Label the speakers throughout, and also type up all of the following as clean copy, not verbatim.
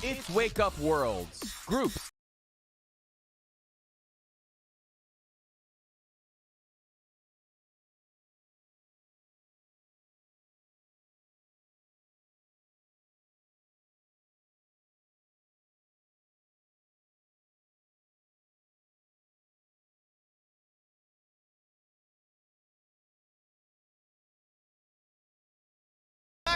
Speaker 1: It's Wake Up Worlds. Groups.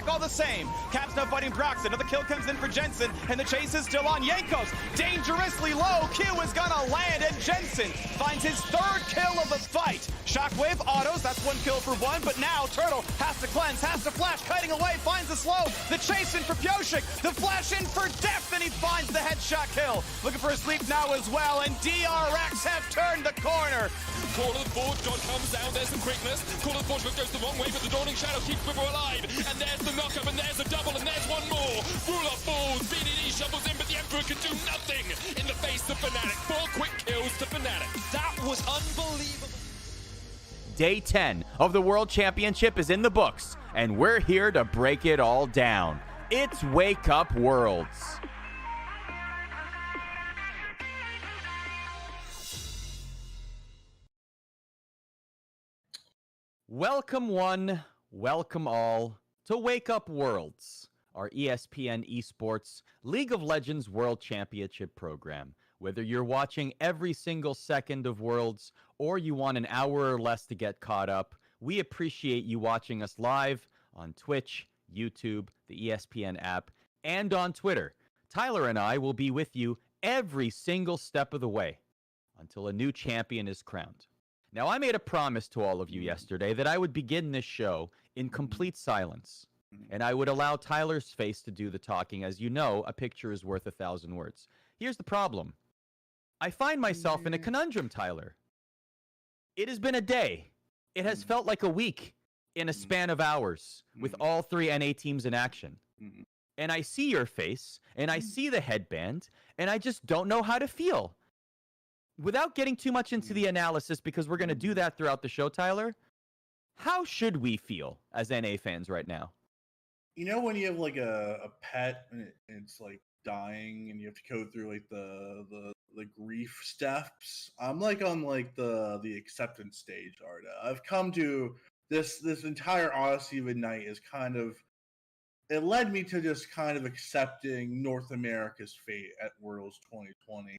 Speaker 1: All the same. Caps now fighting Broxton. Another kill comes in for Jensen, and the chase is still on. Yankos dangerously low. Q is gonna land, and Jensen finds his third kill of the fight. Shockwave autos, that's one kill for one, but now Turtle has to cleanse, has to flash, kiting away, finds the slow. The chase in for Pioshik, the flash in for Deft, and he finds the headshot kill. Looking for a sleep now as well, and DRX have turned the corner.
Speaker 2: Call of the Forge, John comes down, there's some quickness. Call of the Forge goes the wrong way, but the Dawning Shadow keeps River alive. And there's the knock-up, and there's a double, and there's one more. Ruler falls, BDD shovels in, but the Emperor can do nothing in the face of Fnatic. 4 quick kills to Fnatic. That was unbelievable.
Speaker 1: Day 10 of the World Championship is in the books, and we're here to break it all down. It's Wake Up Worlds. Welcome one, welcome all to Wake Up Worlds, our ESPN Esports League of Legends World Championship program. Whether you're watching every single second of Worlds or you want an hour or less to get caught up, we appreciate you watching us live on Twitch, YouTube, the ESPN app, and on Twitter. Tyler and I will be with you every single step of the way until a new champion is crowned. Now, I made a promise to all of you yesterday that I would begin this show in complete silence, and I would allow Tyler's face to do the talking. As you know, a picture is worth 1,000 words. Here's the problem. I find myself in a conundrum, Tyler. It has been a day. It has felt like a week in a span of hours with all 3 NA teams in action. And I see your face, and I see the headband, and I just don't know how to feel. Without getting too much into the analysis, because we're going to do that throughout the show, Tyler, how should we feel as NA fans right now?
Speaker 3: You know when you have like a pet and it's like dying and you have to go through like the grief steps? I'm like on like the acceptance stage, Arda. I've come to this entire Odyssey of Ignite is kind of, it led me to just kind of accepting North America's fate at Worlds 2020.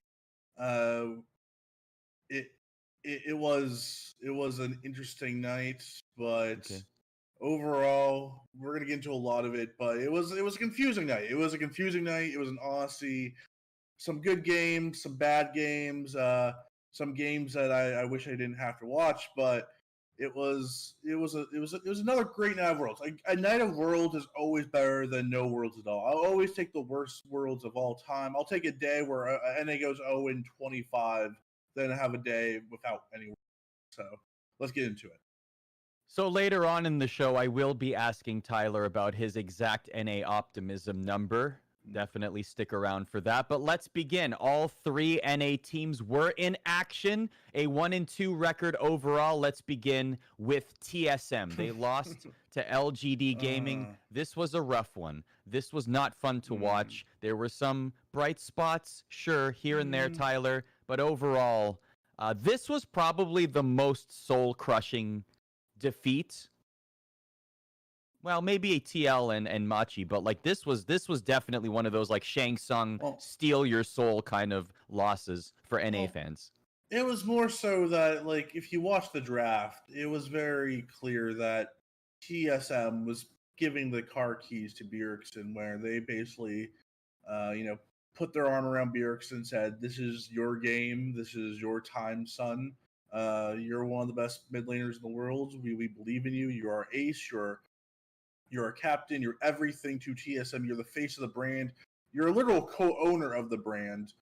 Speaker 3: It was an interesting night, but overall, we're gonna get into a lot of it. But it was a confusing night. It was a confusing night. It was an Aussie. Some good games, some bad games, some games that I wish I didn't have to watch. But it was another great night of Worlds. A night of Worlds is always better than no Worlds at all. I'll always take the worst Worlds of all time. I'll take a day where NA goes 0-25. Then have a day without any. So let's get into it.
Speaker 1: So later on in the show, I will be asking Tyler about his exact NA optimism number. Definitely stick around for that. But let's begin. All 3 NA teams were in action. A 1-2 record overall. Let's begin with TSM. They lost to LGD Gaming. This was a rough one. This was not fun to watch. There were some bright spots, sure, here and there, Tyler. But overall, this was probably the most soul-crushing defeat. Well, maybe a TL and Machi, but like this was definitely one of those like Shang Tsung steal your soul kind of losses for NA fans.
Speaker 3: It was more so that like if you watch the draft, it was very clear that TSM was giving the car keys to Bjergsen, where they basically, put their arm around Bjergsen and said, "This is your game. This is your time, son. You're one of the best mid laners in the world. We believe in you. You're our ace. You're a captain. You're everything to TSM. You're the face of the brand. You're a literal co-owner of the brand.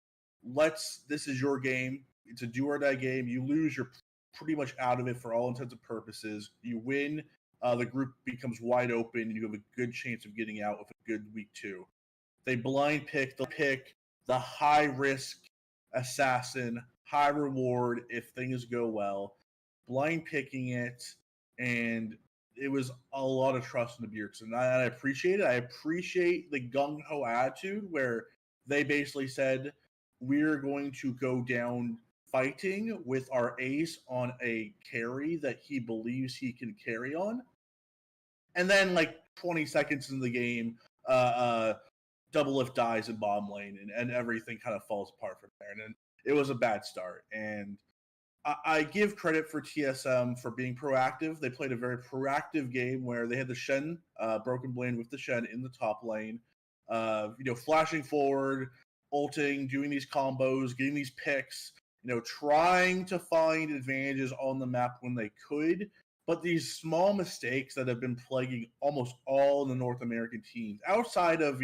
Speaker 3: This is your game. It's a do or die game. You lose, you're pretty much out of it for all intents and purposes. You win, the group becomes wide open, and you have a good chance of getting out with a good week 2. They blind pick. They'll pick the high risk assassin, high reward if things go well. Blind picking it, and it was a lot of trust in the Bjergsen. I appreciate it. I appreciate the gung-ho attitude where they basically said, we're going to go down fighting with our ace on a carry that he believes he can carry on. And then, 20 seconds in the game, Doublelift dies in bottom lane, and everything kind of falls apart from there. And it was a bad start. And I give credit for TSM for being proactive. They played a very proactive game where they had the Shen, Broken Blade with the Shen in the top lane, flashing forward, ulting, doing these combos, getting these picks, trying to find advantages on the map when they could. But these small mistakes that have been plaguing almost all the North American teams, outside of,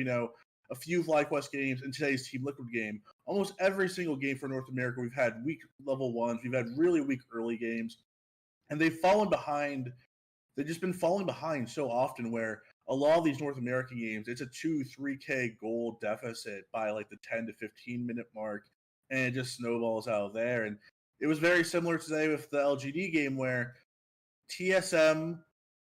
Speaker 3: a few FlyQuest games and today's Team Liquid game, almost every single game for North America, we've had weak level 1s, we've had really weak early games, and they've fallen behind. They've just been falling behind so often where a lot of these North American games, it's a 2-3K goal deficit by the 10 to 15 minute mark, and it just snowballs out of there. And it was very similar today with the LGD game where TSM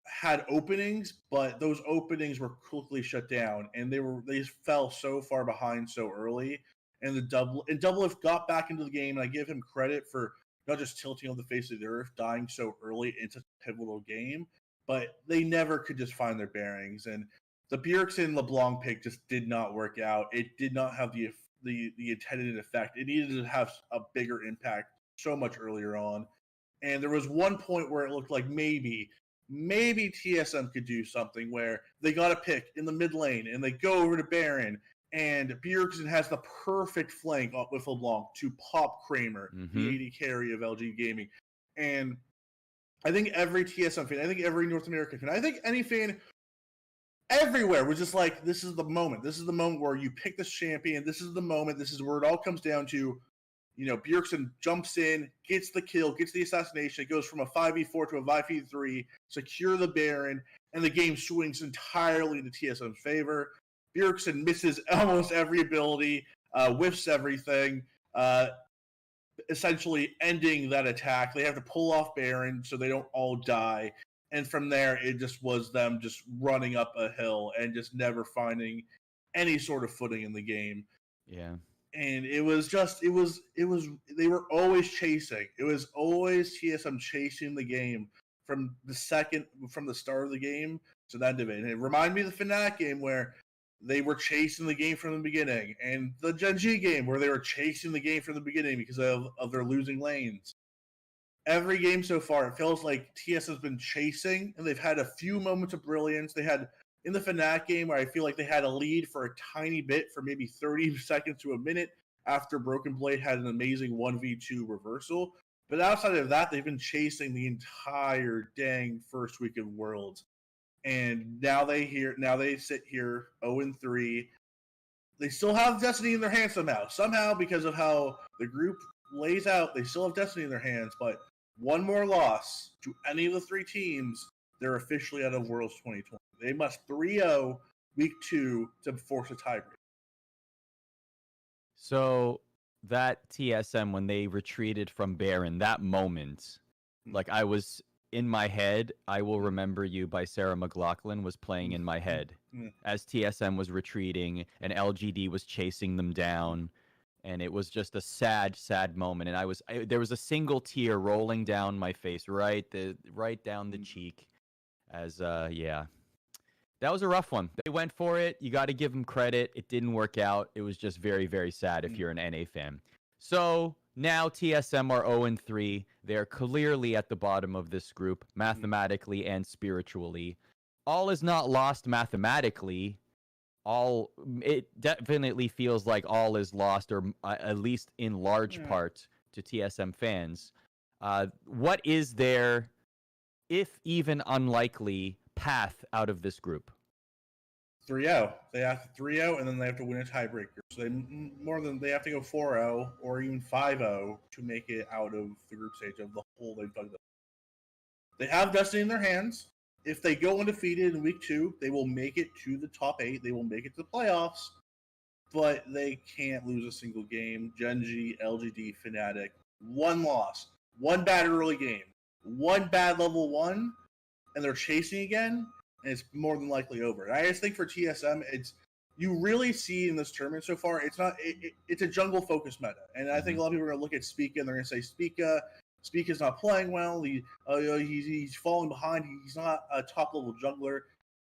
Speaker 3: had openings, but those openings were quickly shut down, and they fell so far behind so early. And Doublelift got back into the game, and I give him credit for not just tilting on the face of the earth, dying so early in such a pivotal game, but they never could just find their bearings. And the Bjergsen LeBlanc pick just did not work out. It did not have the intended effect. It needed to have a bigger impact so much earlier on. And there was one point where it looked like maybe TSM could do something where they got a pick in the mid lane and they go over to Baron, and Bjergsen has the perfect flank up with LeBlanc to pop Kramer, the AD carry of LG Gaming. And I think every TSM fan, I think every North American fan, I think any fan everywhere was just like, this is the moment. This is the moment where you pick this champion. This is the moment. This is where it all comes down to. Bjergsen jumps in, gets the kill, gets the assassination. It goes from a 5v4 to a 5v3, secure the Baron, and the game swings entirely into TSM's favor. Bjergsen misses almost every ability, whiffs everything, essentially ending that attack. They have to pull off Baron so they don't all die. And from there, it just was them just running up a hill and just never finding any sort of footing in the game.
Speaker 1: Yeah.
Speaker 3: And it was they were always chasing. It was always TSM chasing the game from the start of the game to the end of it. And it reminded me of the Fnatic game where they were chasing the game from the beginning, and the Gen G game where they were chasing the game from the beginning because of their losing lanes. Every game so far, it feels like TS has been chasing, and they've had a few moments of brilliance. They had in the Fnatic game where I feel like they had a lead for a tiny bit, for maybe 30 seconds to a minute, after Broken Blade had an amazing 1v2 reversal. But outside of that, they've been chasing the entire dang first week of Worlds. And now they sit here 0-3. They still have Destiny in their hands somehow. Somehow, because of how the group lays out, they still have Destiny in their hands. But one more loss to any of the three teams, they're officially out of Worlds 2020. They must 3-0 week 2 to force a tiebreak.
Speaker 1: So that TSM, when they retreated from Baron, that moment, like I was in my head, I Will Remember You by Sarah McLachlan was playing in my head as TSM was retreating and LGD was chasing them down. And it was just a sad, sad moment. And there was a single tear rolling down my face, right down the cheek. As that was a rough one. They went for it. You got to give them credit. It didn't work out. It was just very, very sad if you're an NA fan. So now TSM are 0-3. They're clearly at the bottom of this group, mathematically and spiritually. all is not lost mathematically. It definitely feels like all is lost, or at least in large part, to TSM fans. What is their, if even unlikely, path out of this group?
Speaker 3: 3-0. They have to 3-0, and then they have to win a tiebreaker. So they have to go 4-0 or even 5-0 to make it out of the group stage of the hole they've dug. They have destiny in their hands. If they go undefeated in week 2, they will make it to the top 8. They will make it to the playoffs, but they can't lose a single game. Genji, LGD, Fnatic, one loss, one bad early game, one bad level 1, and they're chasing again, and it's more than likely over. And I just think for TSM, you really see in this tournament so far, it's a jungle focused meta, and I think a lot of people are going to look at Spica and they're going to say Spica's not playing well. He's falling behind. He's not a top level jungler,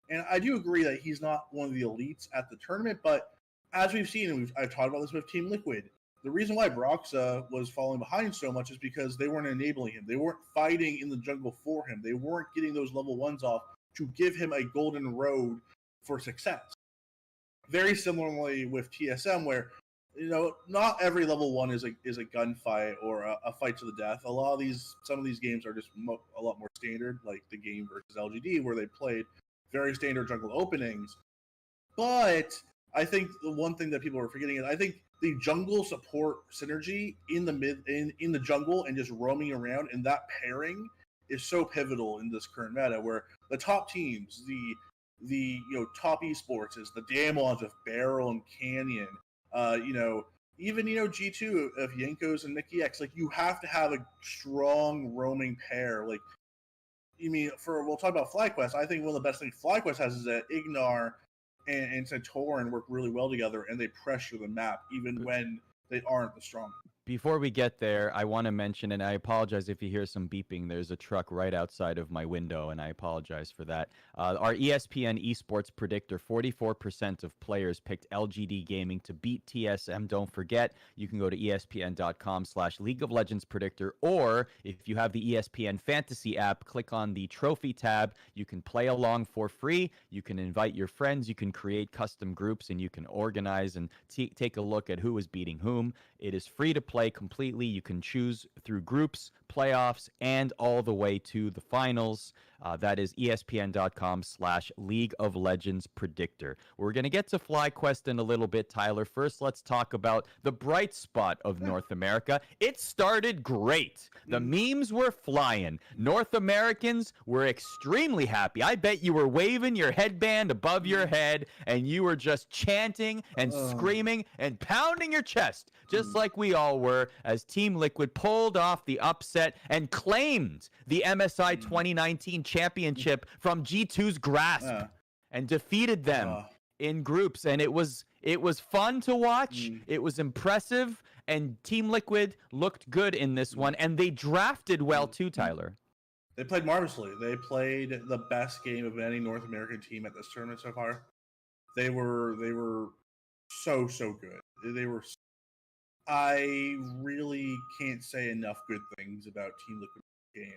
Speaker 3: and I do agree that he's not one of the elites at the tournament. But as we've seen, and I've talked about this with Team Liquid, the reason why Broxa was falling behind so much is because they weren't enabling him. They weren't fighting in the jungle for him. They weren't getting those level 1s off to give him a golden road for success. Very similarly with TSM, where not every level 1 is a gunfight or a fight to the death. Some of these games are just a lot more standard, like the game versus LGD, where they played very standard jungle openings. But I think the one thing that people are forgetting is I think the jungle support synergy in the jungle and just roaming around, and that pairing is so pivotal in this current meta, where the top teams, the top esports is the Damwons of Barrel and Canyon. Even G2 of Yenkos and Mickey X. Like, you have to have a strong roaming pair. Like, we'll talk about FlyQuest. I think one of the best things FlyQuest has is that Ignar and Santorin work really well together, and they pressure the map even when they aren't the strongest.
Speaker 1: Before we get there, I want to mention, and I apologize if you hear some beeping, there's a truck right outside of my window, and I apologize for that. Our ESPN Esports Predictor, 44% of players picked LGD Gaming to beat TSM. Don't forget, you can go to espn.com/League of Legends Predictor, or if you have the ESPN Fantasy app, click on the Trophy tab. You can play along for free. You can invite your friends. You can create custom groups, and you can organize and take a look at who is beating whom. It is free to play completely. You can choose through groups, playoffs, and all the way to the finals. That is espn.com/League of Legends Predictor. We're going to get to FlyQuest in a little bit, Tyler. First, let's talk about the bright spot of North America. It started great. The memes were flying. North Americans were extremely happy. I bet you were waving your headband above your head, and you were just chanting and screaming and pounding your chest, just like we all were, as Team Liquid pulled off the upset and claimed the MSI 2019 championship from G2's grasp and defeated them in groups. And it was fun to watch. It was impressive, and Team Liquid looked good in this one, and they drafted well too, Tyler.
Speaker 3: They played marvelously. They played the best game of any North American team at this tournament so far. They were so good. I really can't say enough good things about Team Liquid's game.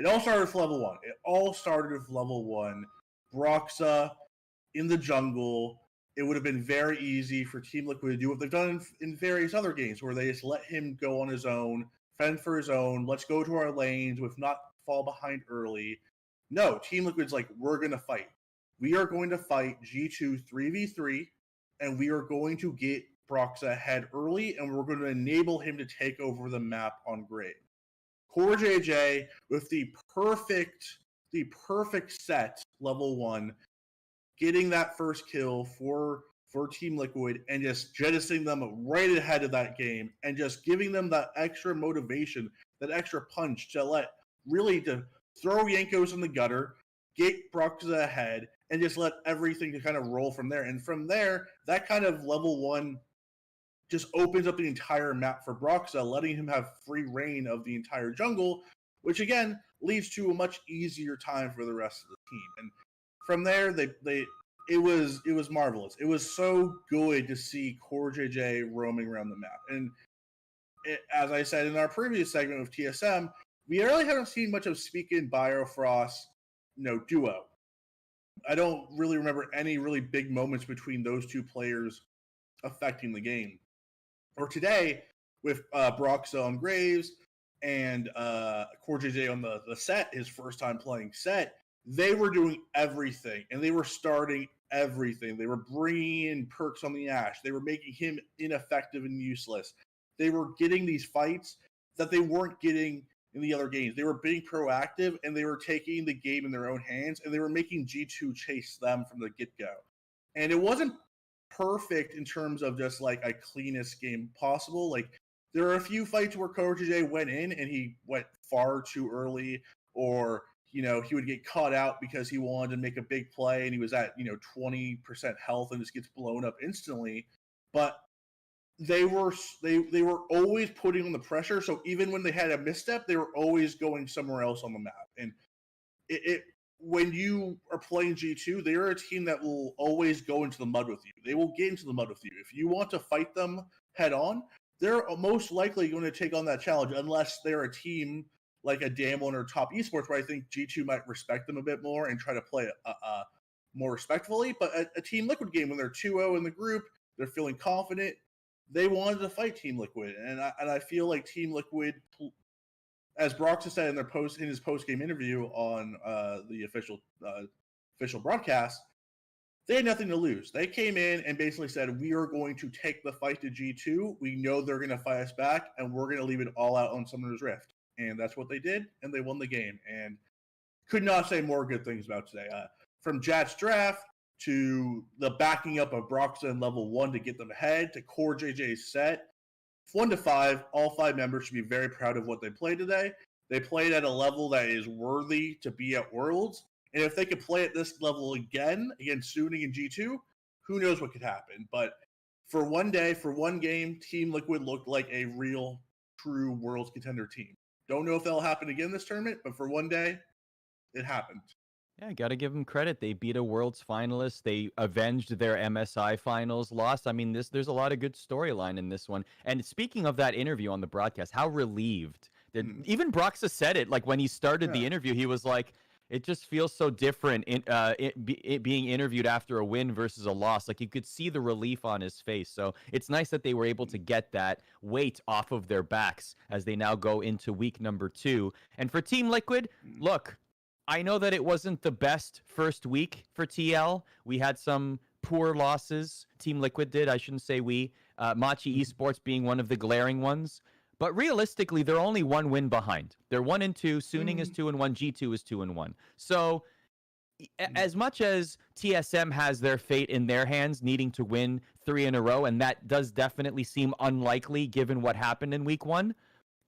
Speaker 3: It all started with level 1. Broxa in the jungle. It would have been very easy for Team Liquid to do what they've done in various other games, where they just let him go on his own, fend for his own, let's go to our lanes with not fall behind early. No, Team Liquid's like, we're going to fight. We are going to fight G2 3v3, and we are going to get Broxa ahead early, and we're going to enable him to take over the map on grade. Core JJ with the perfect set, level 1, getting that first kill for Team Liquid and just jettisoning them right ahead of that game and just giving them that extra motivation, that extra punch to throw Yenkos in the gutter, get Broxa ahead, and just let everything to kind of roll from there. And from there, that kind of level 1 just opens up the entire map for Broxa, letting him have free reign of the entire jungle, which again leads to a much easier time for the rest of the team. And from there, it was marvelous. It was so good to see Core JJ roaming around the map. And as I said in our previous segment with TSM, we really haven't seen much of Speak and Biofrost, duo. I don't really remember any really big moments between those two players affecting the game. Or today, with Broxa on Graves and Core JJ on the set, his first time playing set, they were doing everything, and they were starting everything. They were bringing in perks on the Ashe. They were making him ineffective and useless. They were getting these fights that they weren't getting in the other games. They were being proactive, and they were taking the game in their own hands, and they were making G2 chase them from the get-go. And it wasn't perfect in terms of just like a cleanest game possible. Like, there are a few fights where Coach J went in and he went far too early, or he would get caught out because he wanted to make a big play and he was at 20% health and just gets blown up instantly. But they were always putting on the pressure. So even when they had a misstep, they were always going somewhere else on the map. And when you are playing G2, they are a team that will always go into the mud with you. They will get into the mud with you. If you want to fight them head on, they're most likely going to take on that challenge, unless they're a team like a Damwon or Top Esports, where I think G2 might respect them a bit more and try to play more respectfully. But a Team Liquid game, when they're 2-0 in the group, they're feeling confident. They wanted to fight Team Liquid, and I feel like Team Liquid, as Broxa said in his post-game interview on the official broadcast, they had nothing to lose. They came in and basically said, we are going to take the fight to G2. We know they're going to fight us back, and we're going to leave it all out on Summoner's Rift. And that's what they did, and they won the game. And could not say more good things about today. From Jat's draft to the backing up of Broxa in level 1 to get them ahead, to Core JJ's set, 1 to 5, all 5 members should be very proud of what they played today. They played at a level that is worthy to be at Worlds. And if they could play at this level again against Suning and G2, who knows what could happen. But for one day, for one game, Team Liquid looked like a real, true Worlds contender team. Don't know if that'll happen again this tournament, but for one day, it happened.
Speaker 1: Yeah, got to give them credit. They beat a Worlds finalist. They avenged their MSI finals loss. I mean, there's a lot of good storyline in this one. And speaking of that interview on the broadcast, how relieved that even Broxa said it. Like, when he started the interview, he was like, it just feels so different being interviewed after a win versus a loss. Like, you could see the relief on his face. So it's nice that they were able to get that weight off of their backs as they now go into week number 2. And for Team Liquid, look, I know that it wasn't the best first week for TL. We had some poor losses. Team Liquid did. I shouldn't say we. Machi Esports being one of the glaring ones. But realistically, they're only 1 win behind. They're 1-2. Suning is 2-1. G2 is 2-1. So as much as TSM has their fate in their hands, needing to win 3 in a row, and that does definitely seem unlikely given what happened in week 1,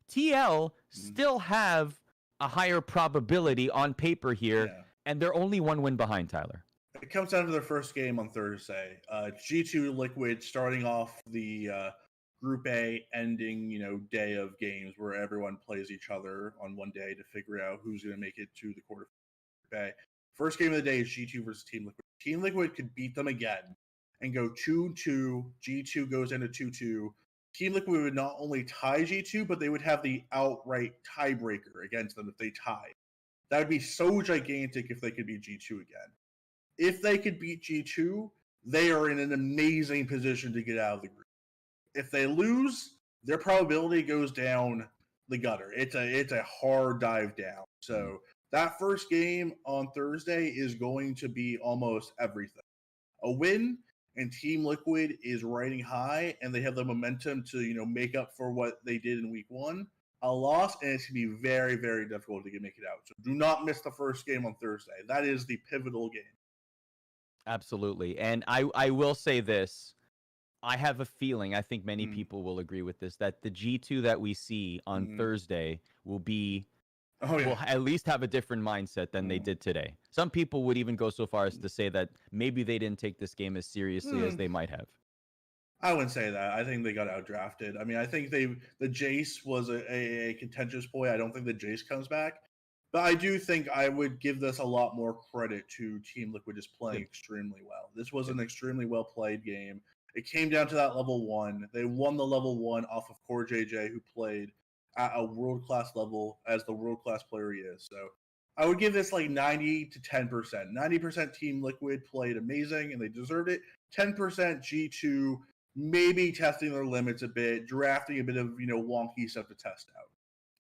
Speaker 1: TL still have a higher probability on paper here, and they're only 1 win behind, Tyler.
Speaker 3: It comes down to their first game on Thursday. G2 Liquid starting off the Group A ending, day of games where everyone plays each other on one day to figure out who's going to make it to the quarter. Okay. First game of the day is G2 versus Team Liquid. Team Liquid could beat them again and go 2-2. G2 goes into 2-2. Team Liquid would not only tie G2, but they would have the outright tiebreaker against them if they tied. That would be so gigantic if they could beat G2 again. If they could beat G2, they are in an amazing position to get out of the group. If they lose, their probability goes down the gutter. It's a hard dive down. So that first game on Thursday is going to be almost everything. A win, and Team Liquid is riding high, and they have the momentum to make up for what they did in week 1. A loss, and it's going to be very, very difficult to make it out. So do not miss the first game on Thursday. That is the pivotal game.
Speaker 1: Absolutely. And I will say this. I have a feeling, I think many people will agree with this, that the G2 that we see on Thursday will be, will at least have a different mindset than they did today. Some people would even go so far as to say that maybe they didn't take this game as seriously as they might have.
Speaker 3: I wouldn't say that. I think they got outdrafted. I mean, I think the Jace was a contentious point. I don't think the Jace comes back. But I do think I would give this a lot more credit to Team Liquid just playing extremely well. This was an extremely well-played game. It came down to that level 1. They won the level 1 off of Core JJ, who played at a world-class level as the world-class player he is. So I would give this like 90 to 10%. 90% Team Liquid played amazing and they deserved it. 10% G2 maybe testing their limits a bit, drafting a bit of wonky stuff to test out.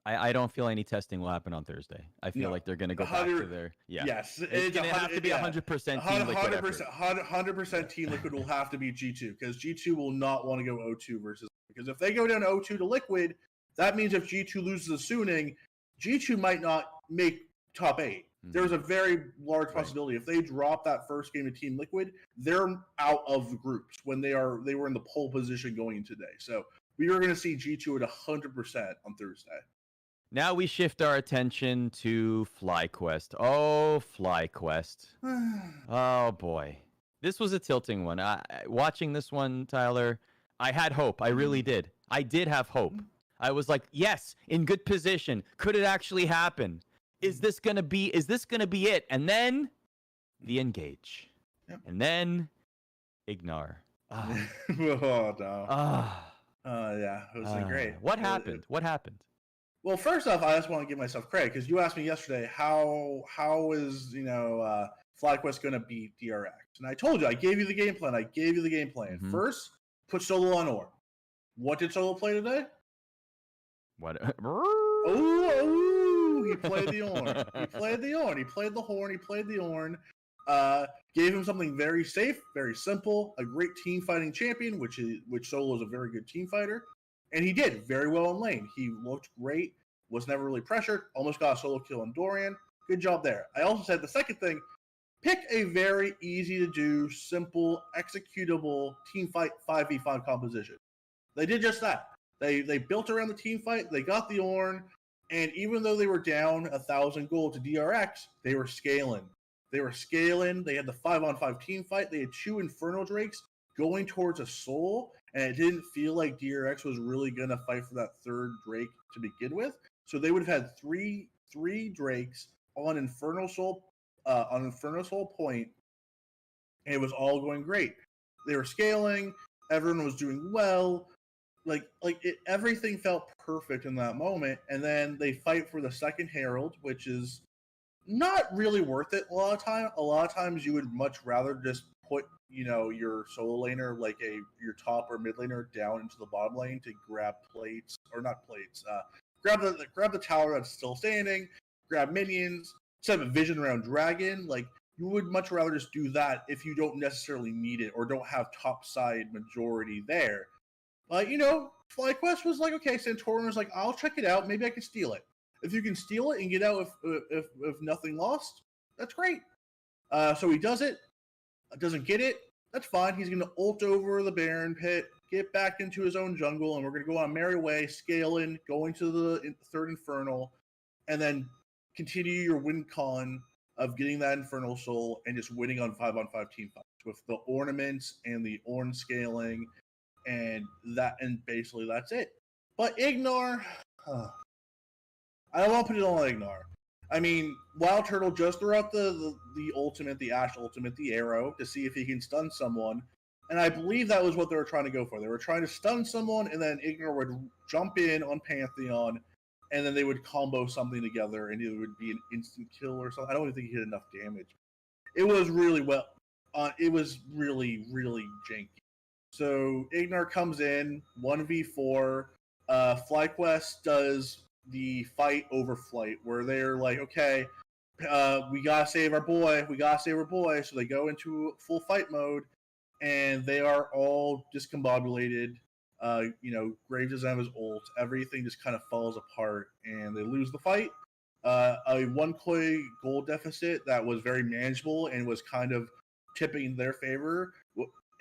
Speaker 1: I don't feel any testing will happen on Thursday. I feel like they're going to go back to their
Speaker 3: Yes,
Speaker 1: it's going to have to be 100% Team Liquid effort.
Speaker 3: 100% Team Liquid will have to be G2 because G2 will not want to go 0-2 versus, because if they go down 0-2 to Liquid, that means if G2 loses a Suning, G2 might not make top 8. There's a very large possibility if they drop that first game of Team Liquid, they're out of the groups when they were in the pole position going into today. So we are going to see G2 at 100% on Thursday.
Speaker 1: Now we shift our attention to FlyQuest. Oh, FlyQuest. Oh, boy. This was a tilting one. Watching this one, Tyler, I had hope. I really did. I did have hope. I was like, yes, in good position. Could it actually happen? Is this going to be it? And then the Engage. Yep. And then Ignar.
Speaker 3: Oh, no. Yeah, it was great.
Speaker 1: What happened? What happened?
Speaker 3: Well, first off, I just want to give myself credit because you asked me yesterday how is FlyQuest going to beat DRX, and I told you I gave you the game plan.
Speaker 1: Mm-hmm.
Speaker 3: First, put Solo on Ornn. What did Solo play today?
Speaker 1: What?
Speaker 3: He played the Ornn. He played the Ornn. He played the Horn. He played the Ornn. Gave him something very safe, very simple, a great team fighting champion, which Solo is a very good team fighter. And he did very well in lane. He looked great, was never really pressured, almost got a solo kill on Dorian. Good job there. I also said the second thing, pick a very easy to do, simple, executable team fight 5v5 composition. They did just that. They built around the team fight, they got the Ornn, and even though they were down 1,000 gold to DRX, they were scaling. They had the 5-on-5 team fight, they had 2 Inferno Drakes going towards a soul, and it didn't feel like DRX was really going to fight for that third Drake to begin with. So they would have had three Drakes on Inferno Soul point, and it was all going great. They were scaling, everyone was doing well, everything felt perfect in that moment. And then they fight for the second Herald, which is not really worth it a lot of time. A lot of times you would much rather just put your solo laner, your top or mid laner, down into the bottom lane to grab plates, or not plates, grab the tower that's still standing, grab minions, set up a vision around dragon. You would much rather just do that if you don't necessarily need it or don't have top side majority there. But FlyQuest was like, okay, Santorin was like, I'll check it out, maybe I can steal it. If you can steal it and get out if nothing lost, that's great. So he does it. Doesn't get it, that's fine. He's going to ult over the Baron pit, get back into his own jungle, and we're going to go on a merry way, scaling, going to the third Infernal, and then continue your win con of getting that Infernal Soul and just winning on 5-on-5 team fights with the ornaments and the Ornn scaling, and basically that's it. But Ignar, I don't want to put it on Ignar. I mean, Wild Turtle just threw out the ultimate, the Ashe ultimate, the arrow, to see if he can stun someone. And I believe that was what they were trying to go for. They were trying to stun someone, and then Ignar would jump in on Pantheon, and then they would combo something together, and it would be an instant kill or something. I don't even think he hit enough damage. It was really well. It was really, really janky. So Ignar comes in, 1v4. FlyQuest does the fight over flight, where they're like, okay, we gotta save our boy. So they go into full fight mode, and they are all discombobulated. Graves doesn't have his ult. Everything just kind of falls apart, and they lose the fight. A 1 koi gold deficit that was very manageable and was kind of tipping in their favor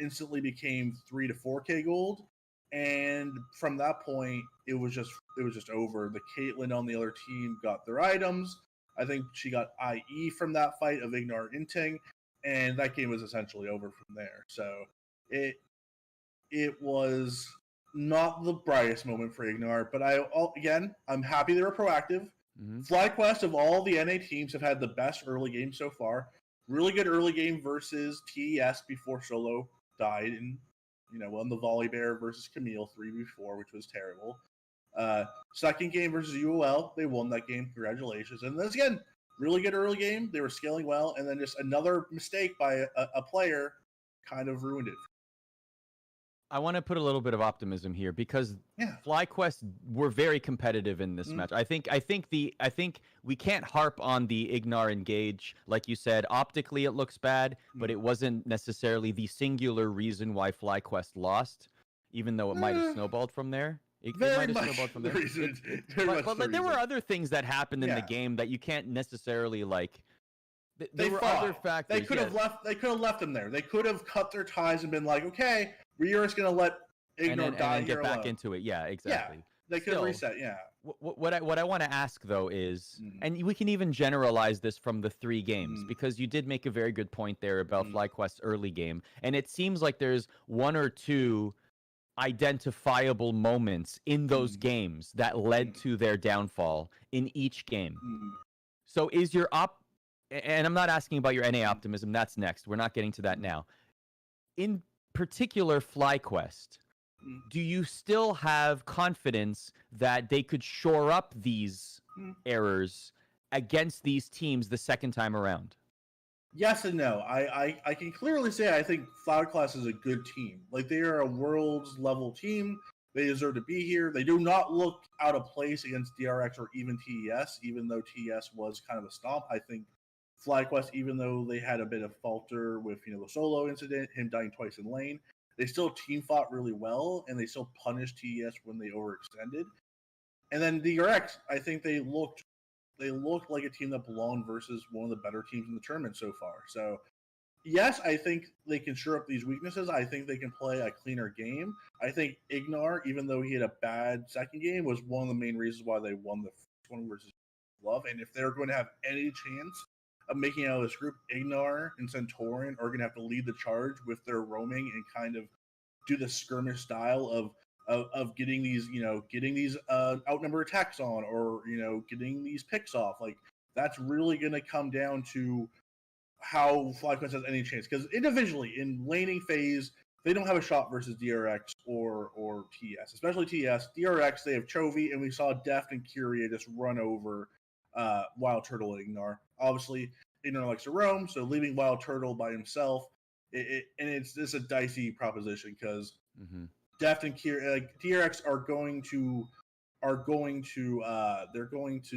Speaker 3: instantly became 3 to 4k gold. And from that point, it was just over. The Caitlyn on the other team got their items. I think she got IE from that fight of Ignar inting, and that game was essentially over from there. So it was not the brightest moment for Ignar, but I'm happy they were proactive. Mm-hmm. FlyQuest of all the NA teams have had the best early game so far. Really good early game versus TES before Solo died, and won the Volley Bear versus Camille 3v4, which was terrible. Second game versus UOL, they won that game. Congratulations. And then again, really good early game. They were scaling well, and then just another mistake by a player kind of ruined it.
Speaker 1: I want to put a little bit of optimism here because
Speaker 3: Yeah.
Speaker 1: FlyQuest were very competitive in this match. I think we can't harp on the Ignar engage. Like you said, optically it looks bad, but it wasn't necessarily the singular reason why FlyQuest lost, even though it might have snowballed from there. It might have snowballed from there. But there were other things that happened in the game that you can't necessarily like. There were other factors.
Speaker 3: They could have left. They could have left them there. They could have cut their ties and been like, "Okay, we're just gonna let Ignar die
Speaker 1: and
Speaker 3: here
Speaker 1: get back
Speaker 3: alone."
Speaker 1: into it. Yeah, exactly.
Speaker 3: Yeah, they could have reset. Yeah.
Speaker 1: What I want to ask though is, and we can even generalize this from the 3 games because you did make a very good point there about FlyQuest's early game, and it seems like there's 1 or 2 identifiable moments in those games that led to their downfall in each game. So is your and I'm not asking about your NA optimism, that's next. We're not getting to that now. In particular, FlyQuest, do you still have confidence that they could shore up these errors against these teams the second time around?
Speaker 3: Yes and no. I can clearly say I think FlyQuest is a good team. Like, they are a world's level team. They deserve to be here. They do not look out of place against DRX or even TES, even though TES was kind of a stomp. I think FlyQuest, even though they had a bit of falter with the solo incident, him dying twice in lane, they still team fought really well, and they still punished TES when they overextended. And then DRX, I think they looked like a team that belonged versus one of the better teams in the tournament so far. So, yes, I think they can shore up these weaknesses. I think they can play a cleaner game. I think Ignar, even though he had a bad second game, was one of the main reasons why they won the first one versus Love. And if they're going to have any chance of making out of this group, Ignar and Centaurian are going to have to lead the charge with their roaming and kind of do the skirmish style of getting these outnumber attacks on, or getting these picks off. Like, that's really going to come down to how FlyQuest has any chance, because individually in laning phase they don't have a shot versus DRX or TS, especially TS. DRX, they have Chovy, and we saw Deft and Kyria just run over Wild Turtle and Ignar. Obviously, Ignar likes to roam, so leaving Wild Turtle by himself, it's a dicey proposition because Deft and Kyria, DRX are going to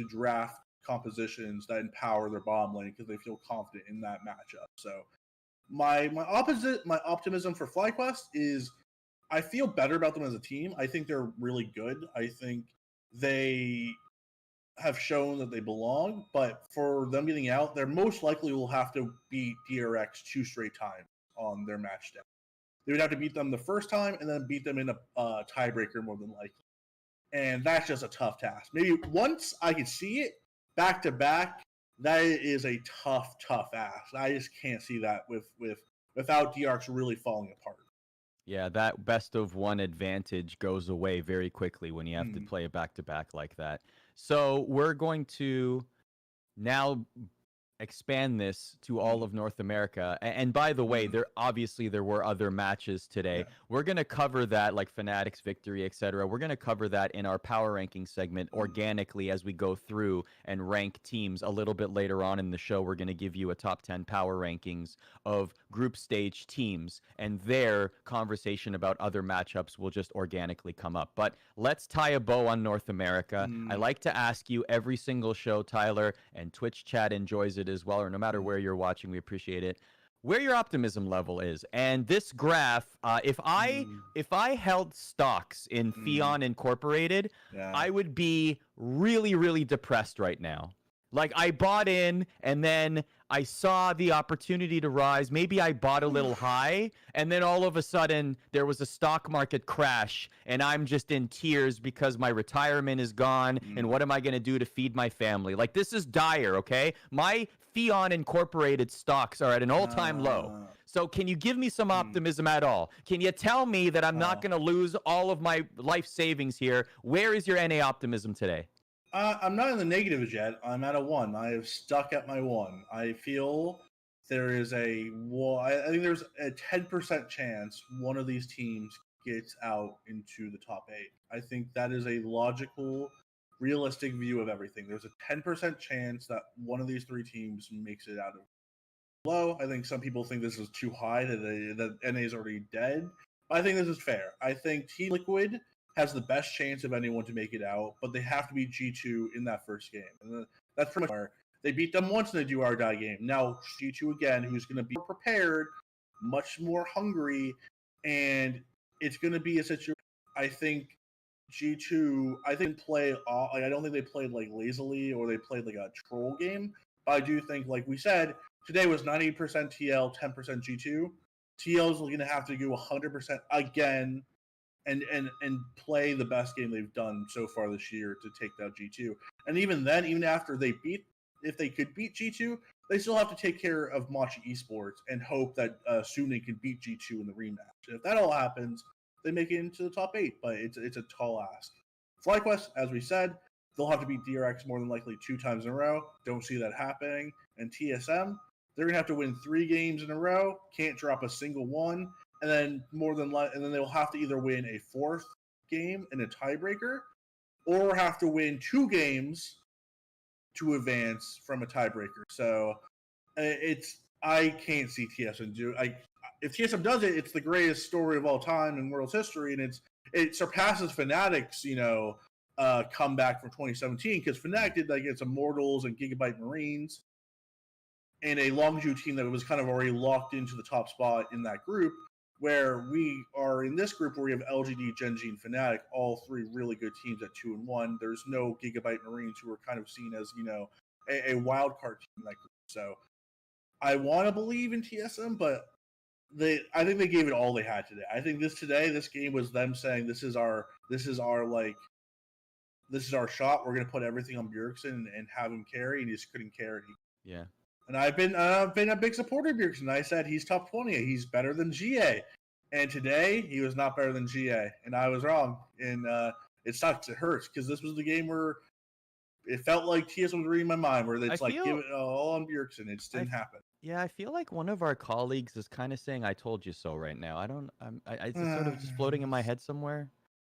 Speaker 3: draft compositions that empower their bottom lane because they feel confident in that matchup. So my optimism for FlyQuest is I feel better about them as a team. I think they're really good. I think they have shown that they belong, but for them getting out, they most likely will have to beat DRX 2 straight times on their match day. They would have to beat them the first time and then beat them in a tiebreaker more than likely. And that's just a tough task. Maybe once I could see it back to back, that is a tough ask. I just can't see that without DRX really falling apart.
Speaker 1: Yeah, that best of one advantage goes away very quickly when you have to play a back-to-back like that. So we're going to now expand this to all of North America. And by the way, there were other matches today. Yeah. We're going to cover that, like Fnatic's victory, etc. We're going to cover that in our power ranking segment organically as we go through and rank teams a little bit later on in the show. We're going to give you a top 10 power rankings of group stage teams, and their conversation about other matchups will just organically come up. But let's tie a bow on North America. I like to ask you every single show, Tyler, and Twitch chat enjoys it as well, or no matter where you're watching, we appreciate it, where your optimism level is. And this graph, if I held stocks in Fion Incorporated, I would be really, really depressed right now. Like, I bought in, and then I saw the opportunity to rise. Maybe I bought a little high, and then all of a sudden there was a stock market crash, and I'm just in tears because my retirement is gone, and what am I going to do to feed my family? Like, this is dire, okay? My Fion Incorporated stocks are at an all-time low. So can you give me some optimism at all? Can you tell me that I'm not going to lose all of my life savings here? Where is your NA optimism today?
Speaker 3: I'm not in the negatives yet. I'm at a 1. I have stuck at my 1. I feel there is I think there's a 10% chance one of these teams gets out into the top 8. I think that is a logical realistic view of everything. There's a 10% chance that one of these three teams makes it out of low. I think some people think this is too high, that NA is already dead. But I think this is fair. I think Team Liquid has the best chance of anyone to make it out, but they have to beat G2 in that first game. And that's pretty much where they beat them once in the do or die game. Now G2 again, who's going to be prepared, much more hungry, and it's going to be a situation. I think G2, I don't think they played like lazily or they played like a troll game. But I do think, like we said, today was 90% TL, 10% G2. TL is going to have to do 100% again and play the best game they've done so far this year to take down G2. And even then, even after if they could beat G2, they still have to take care of Machi Esports and hope that soon they can beat G2 in the rematch. And if that all happens, they make it into the top 8, but it's a tall ask. FlyQuest, as we said, they'll have to beat DRX more than likely 2 times in a row. Don't see that happening. And TSM, they're gonna have to win 3 games in a row. Can't drop a single one, and then and then they'll have to either win a 4th game in a tiebreaker, or have to win 2 games to advance from a tiebreaker. So I can't see TSM do. If TSM does it, it's the greatest story of all time in world's history, and it surpasses Fnatic's comeback from 2017, because Fnatic did like its Immortals and Gigabyte Marines, and a Longzhu team that was kind of already locked into the top spot in that group. Where we are in this group where we have LGD, Gen.G, and Fnatic, all 3 really good teams at 2-1. There's no Gigabyte Marines, who are kind of seen as a wild card team in that group. So I want to believe in TSM, but I think they gave it all they had today. I think this game was them saying this is our shot. We're gonna put everything on Bjergsen and have him carry, and he just couldn't carry.
Speaker 1: Yeah.
Speaker 3: And I've been a big supporter of Bjergsen. I said he's top 20. He's better than GA. And today he was not better than GA, and I was wrong. And it sucks. It hurts, because this was the game where it felt like TS was reading my mind, where it's give it all on Bjergsen. It just didn't happen.
Speaker 1: Yeah, I feel like one of our colleagues is kind of saying "I told you so" right now. It's sort of just floating in my head somewhere.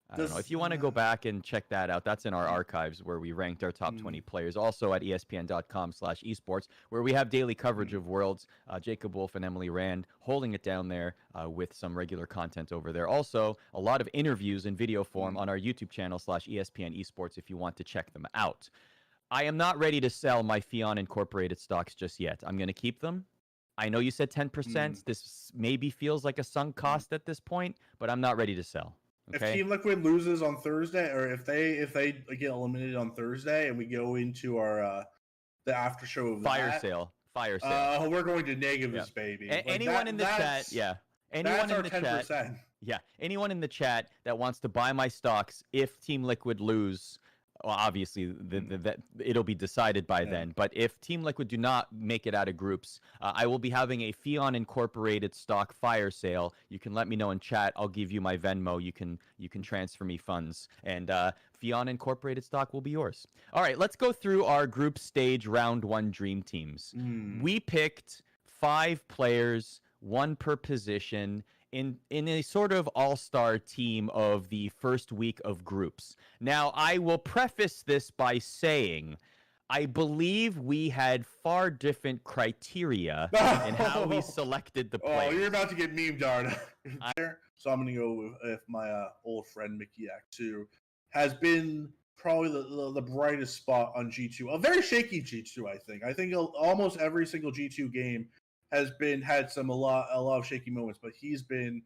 Speaker 1: I don't know. If you want to go back and check that out, that's in our archives where we ranked our top 20 players. Also at espn.com/esports, where we have daily coverage of Worlds. Jacob Wolf and Emily Rand holding it down there with some regular content over there. Also, a lot of interviews in video form on our YouTube channel /ESPN Esports if you want to check them out. I am not ready to sell my Fion Incorporated stocks just yet. I'm going to keep them. I know you said 10%. This maybe feels like a sunk cost at this point, but I'm not ready to sell. Okay.
Speaker 3: If Team Liquid loses on Thursday, or if they get eliminated on Thursday, and we go into our the after show of
Speaker 1: fire sale,
Speaker 3: we're going to negative this baby.
Speaker 1: Anyone in the chat, yeah. Anyone in the 10%. Chat, yeah. Anyone in the chat that wants to buy my stocks if Team Liquid lose. Well, obviously, it'll be decided by then. But if Team Liquid do not make it out of groups, I will be having a Fion Incorporated stock fire sale. You can let me know in chat. I'll give you my Venmo. You can transfer me funds, and Fion Incorporated stock will be yours. All right, let's go through our group stage round 1 dream teams. We picked 5 players, 1 per position, in a sort of all-star team of the first week of groups. Now, I will preface this by saying I believe we had far different criteria in how we selected the players.
Speaker 3: Oh, you're about to get memed, Arda. So I'm going to go with my old friend Mickey X, who has been probably the brightest spot on G2. A very shaky G2, I think. I think almost every single G2 game has had a lot of shaky moments, but he's been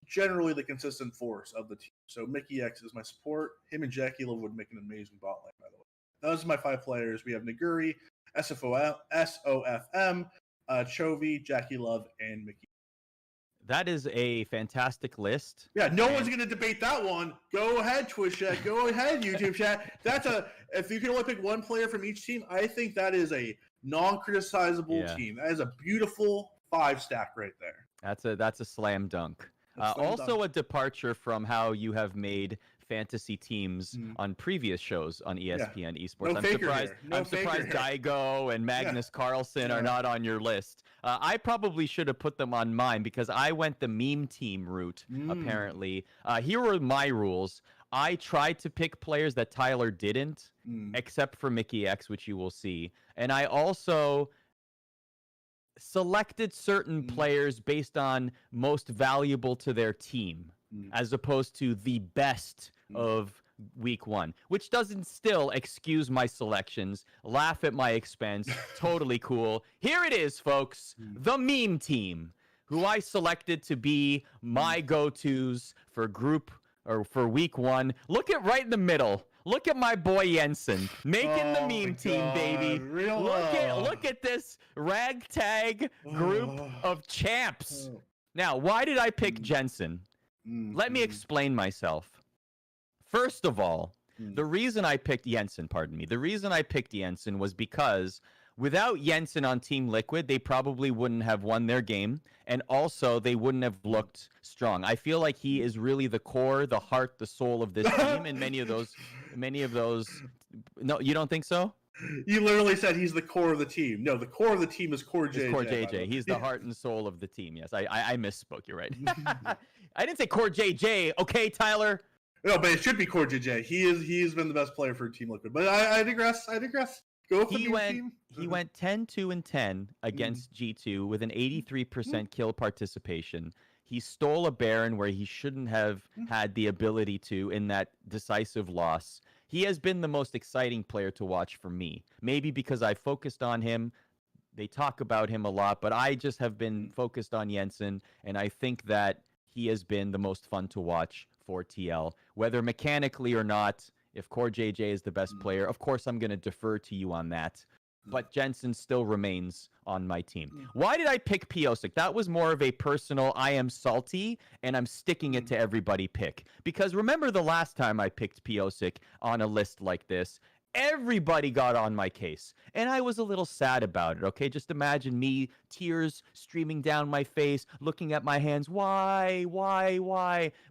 Speaker 3: generally the consistent force of the team. So Mickey X is my support. Him and Jackie Love would make an amazing bot lane, by the way. Those are my 5 players. We have Naguri, SOFM, Chovy, Jackie Love, and Mickey.
Speaker 1: That is a fantastic list.
Speaker 3: Yeah, no one's going to debate that one. Go ahead, Twitch chat. Go ahead, YouTube chat. If you can only pick 1 player from each team, I think that is a non-criticizable team. That is a beautiful 5-stack right there.
Speaker 1: That's a slam dunk. Also a departure from how you have made fantasy teams on previous shows on ESPN Esports. I'm surprised Daigo and Magnus Carlsen are not on your list. I probably should have put them on mine because I went the meme team route, apparently. Here were my rules. I tried to pick players that Tyler didn't, except for Mickey X, which you will see. And I also selected certain players based on most valuable to their team, as opposed to the best of week 1, which doesn't still excuse my selections. Laugh at my expense. Totally cool. Here it is, folks. The meme team, who I selected to be my go-tos for week 1. Look at right in the middle. Look at my boy Jensen making the meme team, baby. Look at this ragtag group of champs. Now, why did I pick Jensen? Let me explain myself. First of all, the reason I picked Jensen was because without Jensen on Team Liquid, they probably wouldn't have won their game, and also they wouldn't have looked strong. I feel like he is really the core, the heart, the soul of this team, and many of those. No, you don't think so?
Speaker 3: You literally said he's the core of the team. No, the core of the team is Core JJ.
Speaker 1: Core JJ. He's the heart and soul of the team. Yes, I misspoke. You're right. I didn't say Core JJ. Okay, Tyler.
Speaker 3: No, but it should be Core JJ. He's been the best player for Team Liquid. But I digress. Go with the team.
Speaker 1: He went 10-2-10 against G2 with an 83% kill participation. He stole a Baron where he shouldn't have had the ability to in that decisive loss. He has been the most exciting player to watch for me. Maybe because I focused on him. They talk about him a lot, but I just have been focused on Jensen, and I think that he has been the most fun to watch for TL. Whether mechanically or not, if Core JJ is the best player, of course I'm going to defer to you on that. But Jensen still remains on my team. Why did I pick Piosik? That was more of a personal, I am salty, and I'm sticking it to everybody pick. Because remember the last time I picked Piosik on a list like this, everybody got on my case. And I was a little sad about it, okay? Just imagine me, tears streaming down my face, looking at my hands. Why?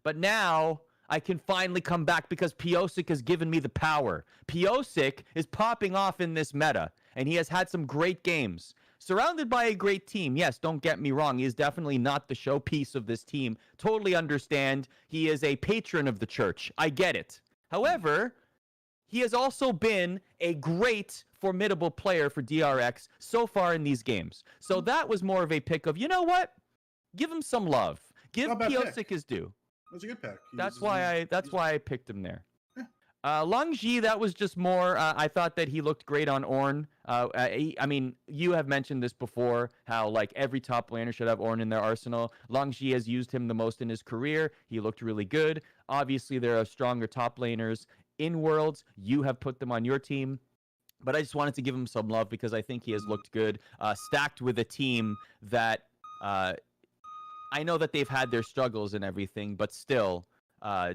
Speaker 1: But now I can finally come back because Piosik has given me the power. Piosik is popping off in this meta, and he has had some great games. Surrounded by a great team. Yes, don't get me wrong. He is definitely not the showpiece of this team. Totally understand. He is a patron of the church. I get it. However, he has also been a great, formidable player for DRX so far in these games. So that was more of a pick of, you know what? Give him some love. Give Piosik his due.
Speaker 3: That's a good pick.
Speaker 1: That's why I picked him there. Longji, that was just more. I thought that he looked great on Ornn. I mean, you have mentioned this before, how like every top laner should have Ornn in their arsenal. Longji has used him the most in his career. He looked really good. Obviously, there are stronger top laners in Worlds. You have put them on your team. But I just wanted to give him some love because I think he has looked good. Stacked with a team that I know that they've had their struggles and everything, but still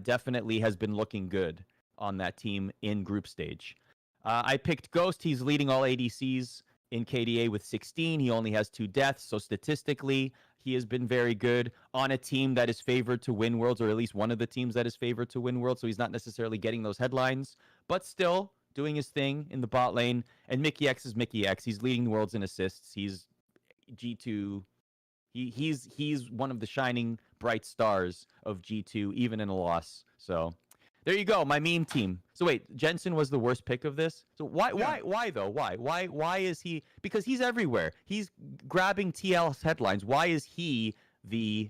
Speaker 1: definitely has been looking good on that team in group stage. I picked Ghost. He's leading all ADCs in KDA with 16. He only has 2 deaths, so statistically, he has been very good on a team that is favored to win Worlds, or at least one of the teams that is favored to win Worlds, so he's not necessarily getting those headlines, but still doing his thing in the bot lane. And Mickey X is Mickey X. He's leading Worlds in assists. He's G2. He's one of the shining bright stars of G2, even in a loss. So there you go, my meme team. So wait, Jensen was the worst pick of this. So why though? Why is he? Because he's everywhere. He's grabbing TL's headlines. Why is he the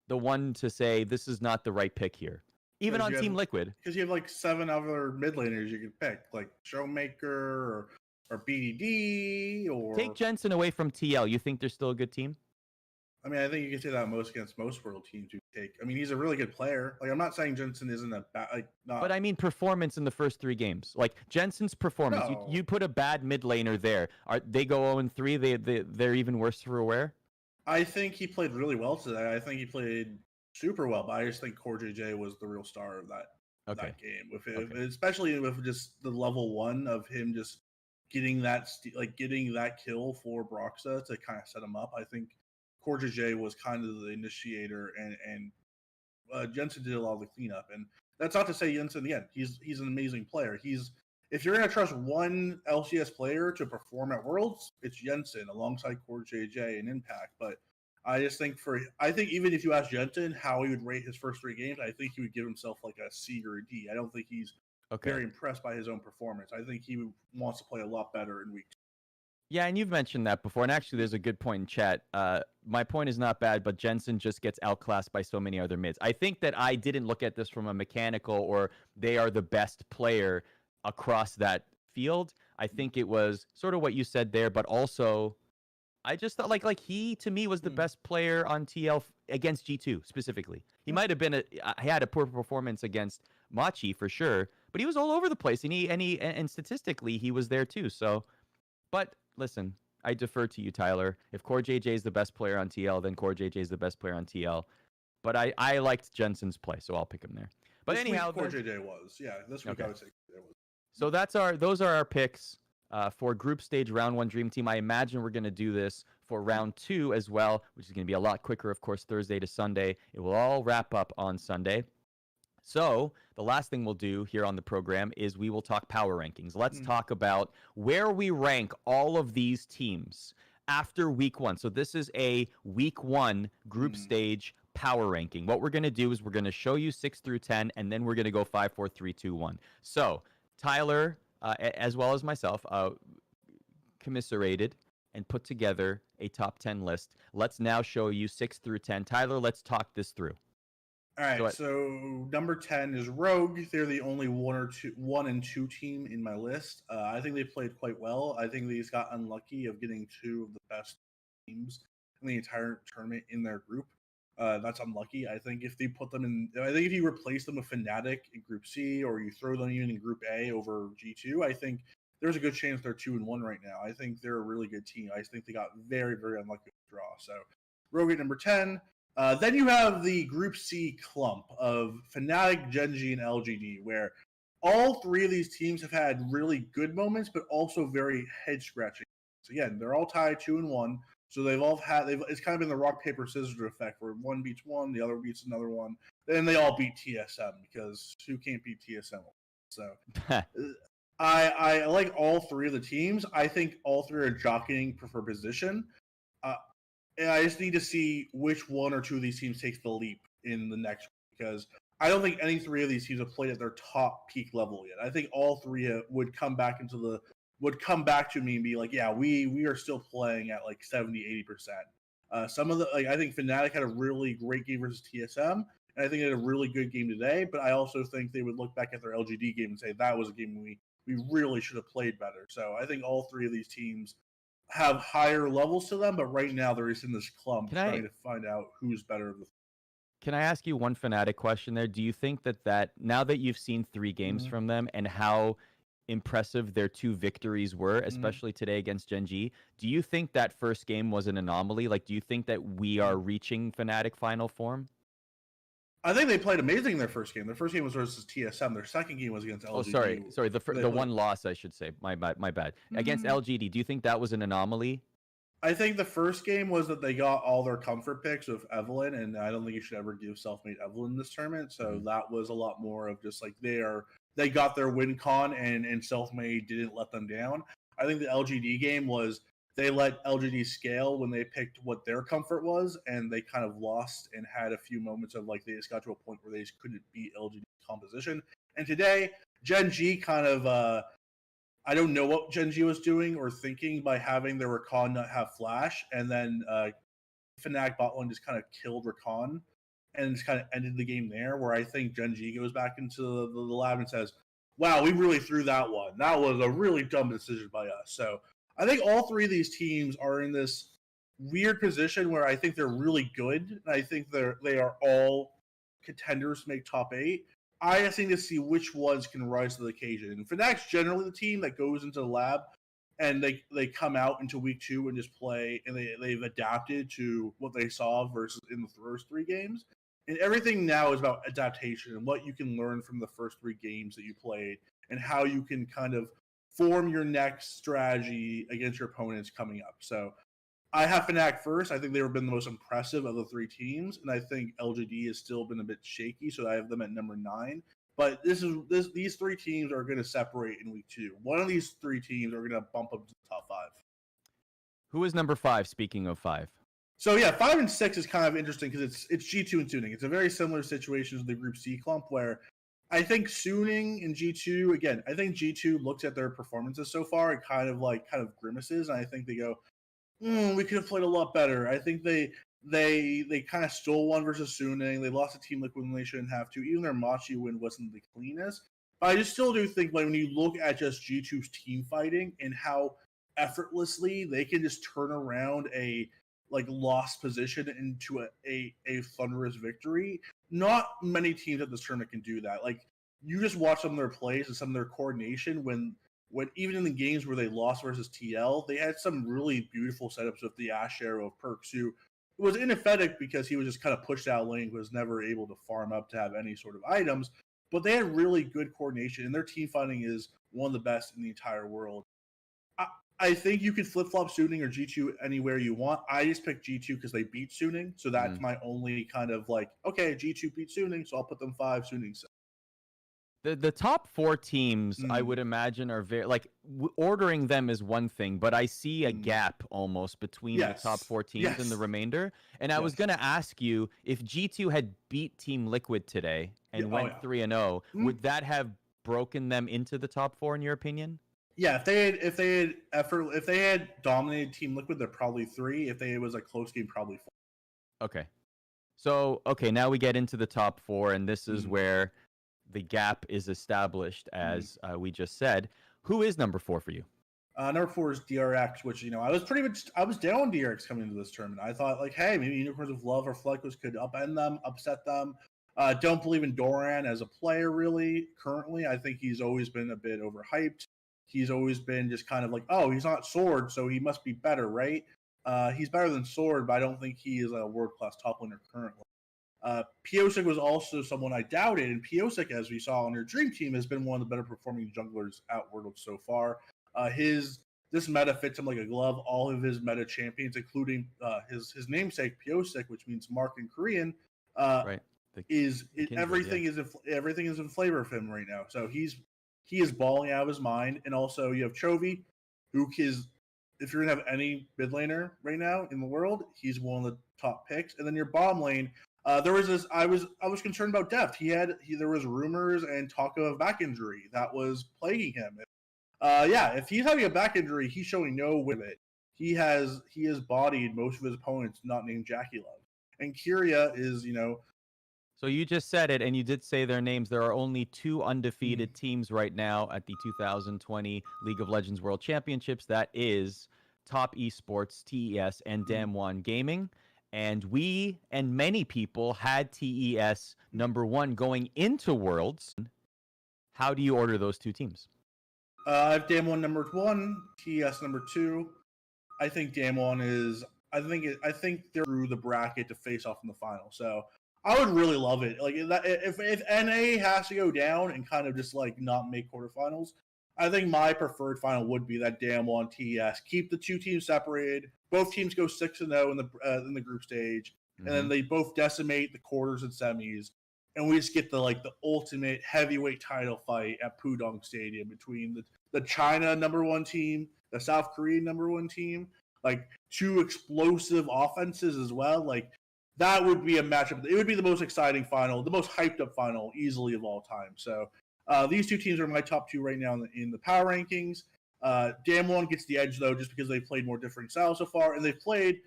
Speaker 1: one to say this is not the right pick here? Even on Team Liquid.
Speaker 3: Because you have like 7 other mid laners you can pick, like Showmaker or BDD or...
Speaker 1: Take Jensen away from TL. You think they're still a good team?
Speaker 3: I mean, I think you can say that against most world teams you take. I mean, he's a really good player. Like, I'm not saying Jensen isn't a bad...
Speaker 1: But I mean performance in the first 3 games. Like, Jensen's performance. No. You put a bad mid laner there. They go 0-3. They're even worse for wear?
Speaker 3: I think he played really well today. I think he played super well, but I just think Core JJ was the real star of that game. Especially with just the level 1 of him just getting that kill for Broxa to kind of set him up. I think Core JJ was kind of the initiator, and Jensen did a lot of the cleanup. And that's not to say Jensen, again, he's an amazing player. If you're going to trust one LCS player to perform at Worlds, it's Jensen alongside Core JJ and Impact. But I just think I think even if you ask Jensen how he would rate his first 3 games, I think he would give himself like a C or a D. I don't think he's very impressed by his own performance. I think he wants to play a lot better in week 2.
Speaker 1: Yeah, and you've mentioned that before. And actually, there's a good point in chat. My point is not bad, but Jensen just gets outclassed by so many other mids. I think that I didn't look at this from a mechanical or they are the best player across that field. I think it was sort of what you said there, but also I just thought like he to me was the best player on TL against G2 specifically. He might have been he had a poor performance against Machi for sure, but he was all over the place and statistically he was there too. So, but listen, I defer to you, Tyler. If Core JJ is the best player on TL, then Core JJ is the best player on TL. But I liked Jensen's play, so I'll pick him there. But
Speaker 3: this
Speaker 1: anyhow,
Speaker 3: week Core JJ was. Yeah, this week I would say JJ was.
Speaker 1: So those are our picks for group stage round 1 Dream Team. I imagine we're going to do this for round 2 as well, which is going to be a lot quicker, of course, Thursday to Sunday. It will all wrap up on Sunday. So the last thing we'll do here on the program is we will talk power rankings. Let's talk about where we rank all of these teams after week 1. So this is a week 1 group stage power ranking. What we're going to do is we're going to show you 6 through 10, and then we're going to go 5, 4, 3, 2, 1. So Tyler, as well as myself, commiserated and put together a top 10 list. Let's now show you 6 through 10. Tyler, let's talk this through.
Speaker 3: All right, so number 10 is Rogue. They're the only 1 and 2 team in my list. I think they played quite well. I think they just got unlucky of getting 2 of the best teams in the entire tournament in their group. That's unlucky. I think if they put them in, I think if you replace them with Fnatic in Group C or you throw them even in Group A over G2, I think there's a good chance they're 2-1 right now. I think they're a really good team. I think they got very, very unlucky with the draw. So Rogue at number 10. Then you have the Group C clump of Fnatic, Gen.G, and LGD, where all 3 of these teams have had really good moments, but also very head-scratching. So again, they're all tied 2-1. So it's kind of been the rock, paper, scissors effect where one beats one, the other beats another one. Then they all beat TSM because who can't beat TSM? So I like all 3 of the teams. I think all 3 are jockeying for position. And I just need to see which 1 or 2 of these teams takes the leap in the next week, because I don't think any 3 of these teams have played at their top peak level yet. I think all 3 would come back to me and be like, yeah, we are still playing at like 70-80%. Some of the I think Fnatic had a really great game versus TSM, and I think they had a really good game today. But I also think they would look back at their LGD game and say that was a game we really should have played better. So I think all 3 of these teams have higher levels to them, but right now they're just in this clump trying to find out who's better.
Speaker 1: Can I ask you one Fnatic question there? Do you think that now that you've seen 3 games from them and how impressive their 2 victories were, especially today against Gen.G, do you think that first game was an anomaly? Like, do you think that we are reaching Fnatic final form?
Speaker 3: I think they played amazing in their first game. Their first game was versus TSM. Their second game was against LGD.
Speaker 1: Oh, sorry. The one loss, I should say. My bad. Against LGD, do you think that was an anomaly?
Speaker 3: I think the first game was that they got all their comfort picks with Evelyn, and I don't think you should ever give self-made Evelyn in this tournament. So that was a lot more of just like they got their win con, and self-made didn't let them down. I think the LGD game was they let LGD scale when they picked what their comfort was, and they kind of lost and had a few moments of like they just got to a point where they just couldn't beat LGD's composition. And today, Gen.G kind of I don't know what Gen.G was doing or thinking by having their Rakan not have flash, and then Fnatic bot one just kind of killed Rakan and just kind of ended the game there, where I think Gen.G goes back into the lab and says, wow, we really threw that one. That was a really dumb decision by us. So I think all 3 of these teams are in this weird position where I think they're really good, and I think they are all contenders to make top 8. I just need to see which ones can rise to the occasion. And Fnatic's generally the team that goes into the lab and they come out into week 2 and just play, and they've adapted to what they saw versus in the first 3 games. And everything now is about adaptation and what you can learn from the first 3 games that you played and how you can kind of form your next strategy against your opponents coming up. So I have Fnatic first. I think they've been the most impressive of the 3 teams, and I think LGD has still been a bit shaky, so I have them at number 9. But these 3 teams are going to separate in week 2. One of these 3 teams are going to bump up to the top 5.
Speaker 1: Who is number 5, speaking of 5?
Speaker 3: So yeah, 5 and 6 is kind of interesting because it's G2 and Suning. It's a very similar situation to the Group C clump where I think Suning and G2 again. I think G2 looks at their performances so far and kind of grimaces, and I think they go, we could have played a lot better. I think they kind of stole one versus Suning. They lost a Team Liquid when they shouldn't have to. Even their Machi win wasn't the cleanest. But I just still do think when you look at just G2's team fighting and how effortlessly they can just turn around a lost position into a thunderous victory. Not many teams at this tournament can do that. Like you just watch some of their plays and some of their coordination when even in the games where they lost versus TL, they had some really beautiful setups with the Ash Arrow of Perks, who was ineffective because he was just kind of pushed out lane, was never able to farm up to have any sort of items. But they had really good coordination, and their team fighting is one of the best in the entire world. I think you could flip-flop Suning or G2 anywhere you want. I just picked G2 because they beat Suning, so that's my only kind of okay, G2 beat Suning, so I'll put them 5, Suning 6.
Speaker 1: The top 4 teams, I would imagine, are very ordering them is one thing, but I see a gap almost between the top 4 teams and the remainder. And I was going to ask you, if G2 had beat Team Liquid today and went 3-0, would that have broken them into the top 4 in your opinion?
Speaker 3: Yeah, if they had dominated Team Liquid, they're probably 3. If it was a close game, probably 4.
Speaker 1: Okay. So, now we get into the top 4, and this is where the gap is established, as we just said. Who is number 4 for you?
Speaker 3: Number 4 is DRX, which, I was down on DRX coming into this tournament. I thought, hey, maybe Unicorns of Love or Fleckless could upend them, upset them. Don't believe in Doran as a player, really, currently. I think he's always been a bit overhyped. He's always been just kind of he's not Sword, so he must be better, right? He's better than Sword, but I don't think he is a world-class top laner currently. Piosik was also someone I doubted, and Piosik, as we saw on your Dream Team, has been one of the better performing junglers at Worlds so far. This meta fits him like a glove. All of his meta champions, including his namesake Piosik, which means Mark in Korean, everything is in flavor of him right now. So he is balling out of his mind. And also you have Chovy, who is, if you're gonna have any mid laner right now in the world, he's one of the top picks. And then your bottom lane, there was this. I was concerned about depth. There was rumors and talk of a back injury that was plaguing him. If he's having a back injury, he's showing no with it. He has bodied most of his opponents, not named Jackie Love. And Kyria is,
Speaker 1: So you just said it, and you did say their names. There are only 2 undefeated teams right now at the 2020 League of Legends World Championships. That is Top Esports, TES, and Damwon Gaming. And we and many people had TES number 1 going into Worlds. How do you order those 2 teams?
Speaker 3: I have Damwon number 1, TES number 2. I think Damwon is. I think they're through the bracket to face off in the final. So I would really love it. If NA has to go down and kind of just not make quarterfinals, I think my preferred final would be that Damwon TES. Keep the 2 teams separated. Both teams go 6-0 in the group stage, and then they both decimate the quarters and semis, and we just get the ultimate heavyweight title fight at Pudong Stadium between the China number 1 team, the South Korean number 1 team, 2 explosive offenses as well. That would be a matchup. It would be the most exciting final, the most hyped up final easily of all time. So these 2 teams are my top 2 right now in the power rankings. Damwon gets the edge, though, just because they've played more different styles so far, and they've played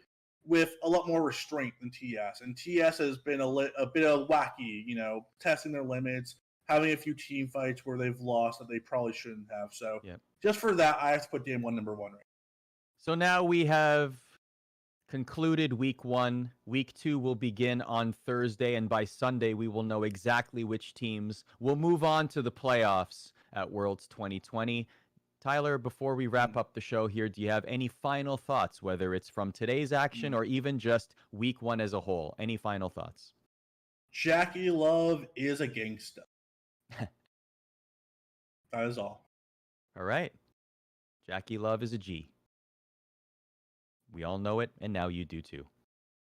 Speaker 3: with a lot more restraint than TS. And TS has been a bit of wacky, testing their limits, having a few team fights where they've lost that they probably shouldn't have. So just for that, I have to put Damwon number 1 right.
Speaker 1: So now we have concluded week 1. Week 2 will begin on Thursday, and by Sunday we will know exactly which teams will move on to the playoffs at Worlds 2020. Tyler, before we wrap up the show here, do you have any final thoughts, whether it's from today's action or even just week 1 as a whole? Any final thoughts?
Speaker 3: Jackie Love is a gangsta. That is all.
Speaker 1: All right. Jackie Love is a G. We all know it, and now you do too.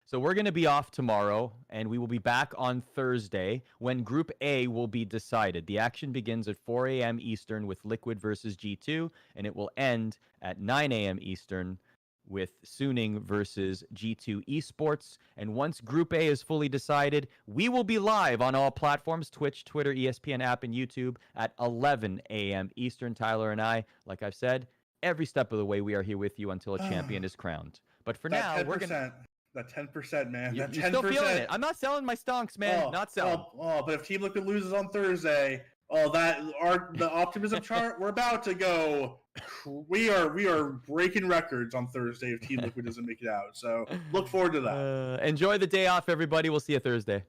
Speaker 1: So we're going to be off tomorrow, and we will be back on Thursday when Group A will be decided. The action begins at 4 a.m. Eastern with Liquid versus G2, and it will end at 9 a.m. Eastern with Suning versus G2 Esports. And once Group A is fully decided, we will be live on all platforms, Twitch, Twitter, ESPN app, and YouTube at 11 a.m. Eastern. Tyler and I, like I've said, every step of the way, we are here with you until a champion is crowned. But for now,
Speaker 3: 10%,
Speaker 1: we're going to...
Speaker 3: That 10%, man.
Speaker 1: You're
Speaker 3: that 10%.
Speaker 1: still feeling it. I'm not selling my stonks, man. Not selling.
Speaker 3: But if Team Liquid loses on Thursday, the optimism chart, we're about to go. We are breaking records on Thursday if Team Liquid doesn't make it out. So look forward to that.
Speaker 1: Enjoy the day off, everybody. We'll see you Thursday.